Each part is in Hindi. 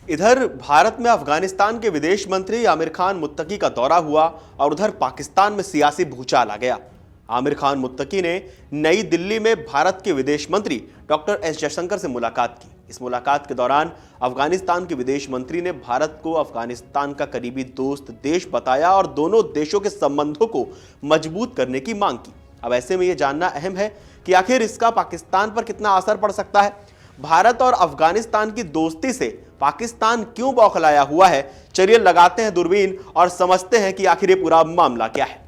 इधर भारत में अफगानिस्तान के विदेश मंत्री आमिर खान मुत्तकी का दौरा हुआ और उधर पाकिस्तान में सियासी भूचाल आ गया। आमिर खान मुत्तकी ने नई दिल्ली में भारत के विदेश मंत्री डॉक्टर एस जयशंकर से मुलाकात की। इस मुलाकात के दौरान अफगानिस्तान के विदेश मंत्री ने भारत को अफगानिस्तान का करीबी दोस्त देश बताया और दोनों देशों के संबंधों को मजबूत करने की मांग की। अब ऐसे में यह जानना अहम है कि आखिर इसका पाकिस्तान पर कितना असर पड़ सकता है। भारत और अफगानिस्तान की दोस्ती से पाकिस्तान क्यों बौखलाया हुआ है? चलिए लगाते हैं दूरबीन और समझते हैं कि आखिर ये पूरा मामला क्या है।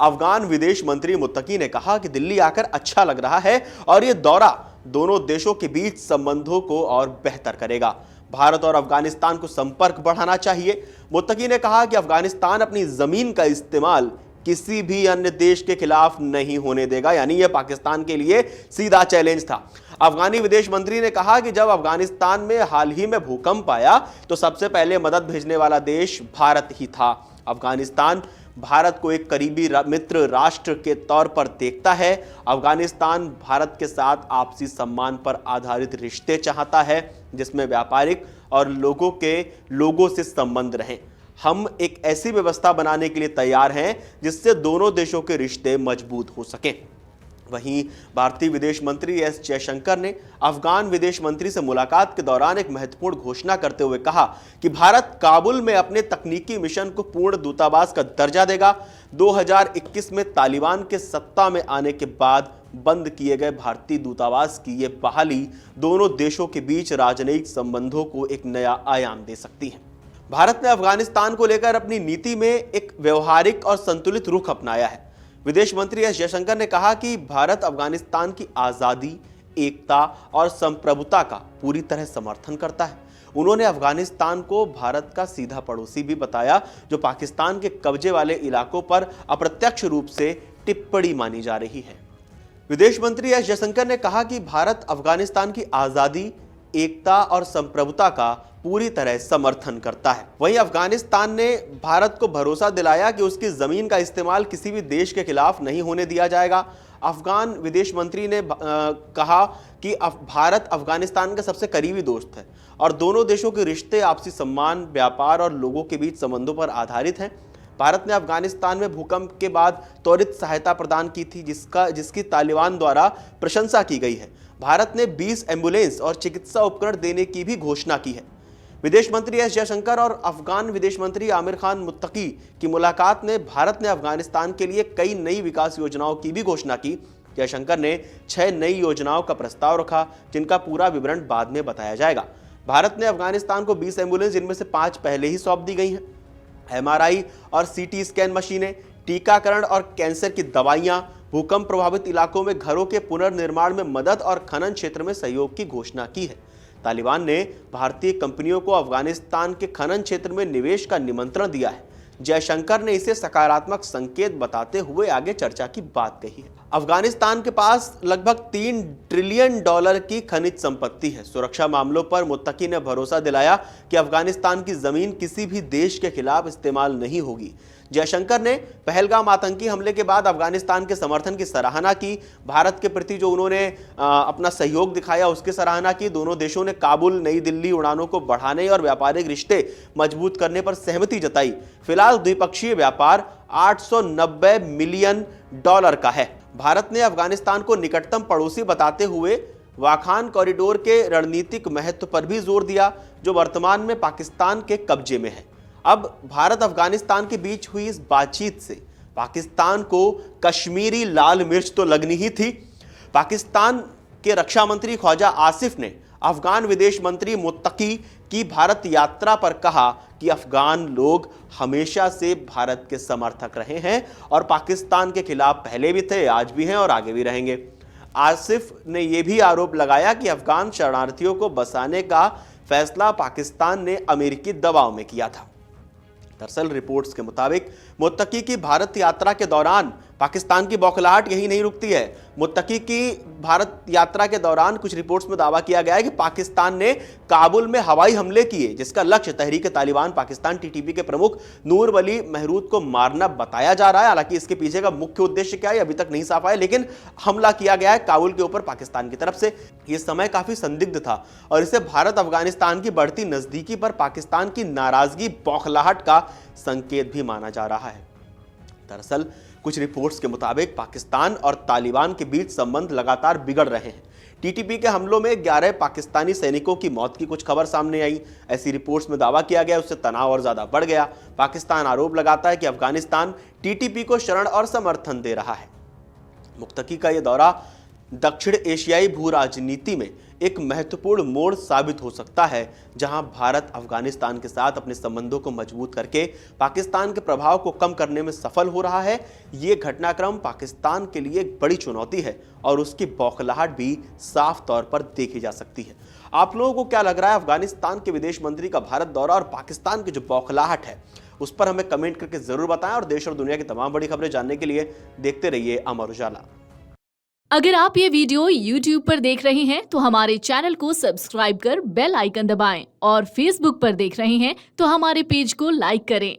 अफगान विदेश मंत्री मुत्तकी ने कहा कि दिल्ली आकर अच्छा लग रहा है और यह दौरा दोनों देशों के बीच संबंधों को और बेहतर करेगा। भारत और अफगानिस्तान को संपर्क बढ़ाना चाहिए। मुत्तकी ने कहा कि अफगानिस्तान अपनी जमीन का इस्तेमाल किसी भी अन्य देश के खिलाफ नहीं होने देगा, यानी यह पाकिस्तान के लिए सीधा चैलेंज था। अफगानी विदेश मंत्री ने कहा कि जब अफगानिस्तान में हाल ही में भूकंप आया तो सबसे पहले मदद भेजने वाला देश भारत ही था। अफगानिस्तान भारत को एक करीबी मित्र राष्ट्र के तौर पर देखता है। अफगानिस्तान भारत के साथ आपसी सम्मान पर आधारित रिश्ते चाहता है, जिसमें व्यापारिक और लोगों से संबंध रहें। हम एक ऐसी व्यवस्था बनाने के लिए तैयार हैं जिससे दोनों देशों के रिश्ते मजबूत हो सकें। वहीं भारतीय विदेश मंत्री एस जयशंकर ने अफगान विदेश मंत्री से मुलाकात के दौरान एक महत्वपूर्ण घोषणा करते हुए कहा कि भारत काबुल में अपने तकनीकी मिशन को पूर्ण दूतावास का दर्जा देगा। 2021 में तालिबान के सत्ता में आने के बाद बंद किए गए भारतीय दूतावास की यह बहाली दोनों देशों के बीच राजनयिक संबंधों को एक नया आयाम दे सकती है। भारत ने अफगानिस्तान को लेकर अपनी नीति में एक व्यवहारिक और संतुलित रुख अपनाया है। विदेश मंत्री एस जयशंकर ने कहा कि भारत अफगानिस्तान की आजादी, एकता और संप्रभुता का पूरी तरह समर्थन करता है। उन्होंने अफगानिस्तान को भारत का सीधा पड़ोसी भी बताया, जो पाकिस्तान के कब्जे वाले इलाकों पर अप्रत्यक्ष रूप से टिप्पणी मानी जा रही है। विदेश मंत्री एस जयशंकर ने कहा कि भारत अफगानिस्तान की आजादी, एकता और संप्रभुता का पूरी तरह समर्थन करता है। वहीं अफगानिस्तान ने भारत को भरोसा दिलाया कि उसकी जमीन का इस्तेमाल किसी भी देश के खिलाफ नहीं होने दिया जाएगा। अफगान विदेश मंत्री ने कहा कि भारत अफगानिस्तान का सबसे करीबी दोस्त है और दोनों देशों के रिश्ते आपसी सम्मान, व्यापार और लोगों के बीच संबंधों पर आधारित हैं। भारत ने अफगानिस्तान में भूकंप के बाद त्वरित सहायता प्रदान की थी, जिसकी तालिबान द्वारा प्रशंसा की गई है। भारत ने 20 एम्बुलेंस और चिकित्सा उपकरण देने की भी घोषणा की है। विदेश मंत्री एस जयशंकर और अफगान विदेश मंत्री आमिर खान मुत्तकी की मुलाकात में भारत ने अफगानिस्तान के लिए कई नई विकास योजनाओं की भी घोषणा की। जयशंकर ने 6 नई योजनाओं का प्रस्ताव रखा, जिनका पूरा विवरण बाद में बताया जाएगा। भारत ने अफगानिस्तान को 20 एम्बुलेंस, जिनमें से 5 पहले ही सौंप दी गई हैं, MRI और CT स्कैन मशीनें, टीकाकरण और कैंसर की दवाइयां, भूकंप प्रभावित इलाकों में घरों के पुनर्निर्माण में मदद और खनन क्षेत्र में सहयोग की घोषणा की है। तालिबान ने भारतीय कंपनियों को अफगानिस्तान के खनन क्षेत्र में निवेश का निमंत्रण दिया है। जयशंकर ने इसे सकारात्मक संकेत बताते हुए आगे चर्चा की बात कही है। अफगानिस्तान के पास लगभग $3 ट्रिलियन की खनिज संपत्ति है। सुरक्षा मामलों पर मुत्तकी ने भरोसा दिलाया कि अफगानिस्तान की जमीन किसी भी देश के खिलाफ इस्तेमाल नहीं होगी। जयशंकर ने पहलगाम आतंकी हमले के बाद अफगानिस्तान के समर्थन की सराहना की। भारत के प्रति जो उन्होंने अपना सहयोग दिखाया, उसकी सराहना की। दोनों देशों ने काबुल नई दिल्ली उड़ानों को बढ़ाने और व्यापारिक रिश्ते मजबूत करने पर सहमति जताई। फिलहाल द्विपक्षीय व्यापार $890 मिलियन का है। भारत ने अफगानिस्तान को निकटतम पड़ोसी बताते हुए वाखान कॉरिडोर के रणनीतिक महत्व पर भी जोर दिया, जो वर्तमान में पाकिस्तान के कब्जे में है। अब भारत अफगानिस्तान के बीच हुई इस बातचीत से पाकिस्तान को कश्मीरी लाल मिर्च तो लगनी ही थी। पाकिस्तान के रक्षा मंत्री ख्वाजा आसिफ ने अफगान विदेश मंत्री मुत्तकी की भारत यात्रा पर कहा कि अफगान लोग हमेशा से भारत के समर्थक रहे हैं और पाकिस्तान के खिलाफ पहले भी थे, आज भी हैं और आगे भी रहेंगे। आसिफ ने यह भी आरोप लगाया कि अफगान शरणार्थियों को बसाने का फैसला पाकिस्तान ने अमेरिकी दबाव में किया था। दरअसल रिपोर्ट्स के मुताबिक मुत्तकी की भारत यात्रा के दौरान पाकिस्तान की बौखलाहट यही नहीं रुकती है। मुत्तकी की भारत यात्रा के दौरान कुछ रिपोर्ट्स में दावा किया गया है कि पाकिस्तान ने काबुल में हवाई हमले किए, जिसका लक्ष्य तहरीक तालिबान पाकिस्तान टीटीपी के प्रमुख नूर वली महरूद को मारना बताया जा रहा है। हालांकि इसके पीछे का मुख्य उद्देश्य क्या है अभी तक नहीं साफ है, लेकिन हमला किया गया है काबुल के ऊपर पाकिस्तान की तरफ से। यह समय काफी संदिग्ध था और इसे भारत अफगानिस्तान की बढ़ती नजदीकी पर पाकिस्तान की नाराजगी, बौखलाहट का संकेत भी माना जा रहा है। दरअसल कुछ रिपोर्ट्स के मुताबिक पाकिस्तान और तालिबान के बीच संबंध लगातार बिगड़ रहे हैं। टीटीपी के हमलों में 11 पाकिस्तानी सैनिकों की मौत की कुछ खबर सामने आई। ऐसी रिपोर्ट्स में दावा किया गया, उससे तनाव और ज्यादा बढ़ गया। पाकिस्तान आरोप लगाता है कि अफगानिस्तान टीटीपी को शरण और समर्थन दे रहा है। मुत्तकी का यह दौरा दक्षिण एशियाई भू राजनीति में एक महत्वपूर्ण मोड़ साबित हो सकता है, जहां भारत अफगानिस्तान के साथ अपने संबंधों को मजबूत करके पाकिस्तान के प्रभाव को कम करने में सफल हो रहा है। ये घटनाक्रम पाकिस्तान के लिए एक बड़ी चुनौती है और उसकी बौखलाहट भी साफ तौर पर देखी जा सकती है। आप लोगों को क्या लग रहा है, अफगानिस्तान के विदेश मंत्री का भारत दौरा और पाकिस्तान की जो बौखलाहट है उस पर हमें कमेंट करके जरूर बताएं और देश और दुनिया की तमाम बड़ी खबरें जानने के लिए देखते रहिए अमर उजाला। अगर आप ये वीडियो YouTube पर देख रहे हैं तो हमारे चैनल को सब्सक्राइब कर बेल आइकन दबाएं और Facebook पर देख रहे हैं तो हमारे पेज को लाइक करें।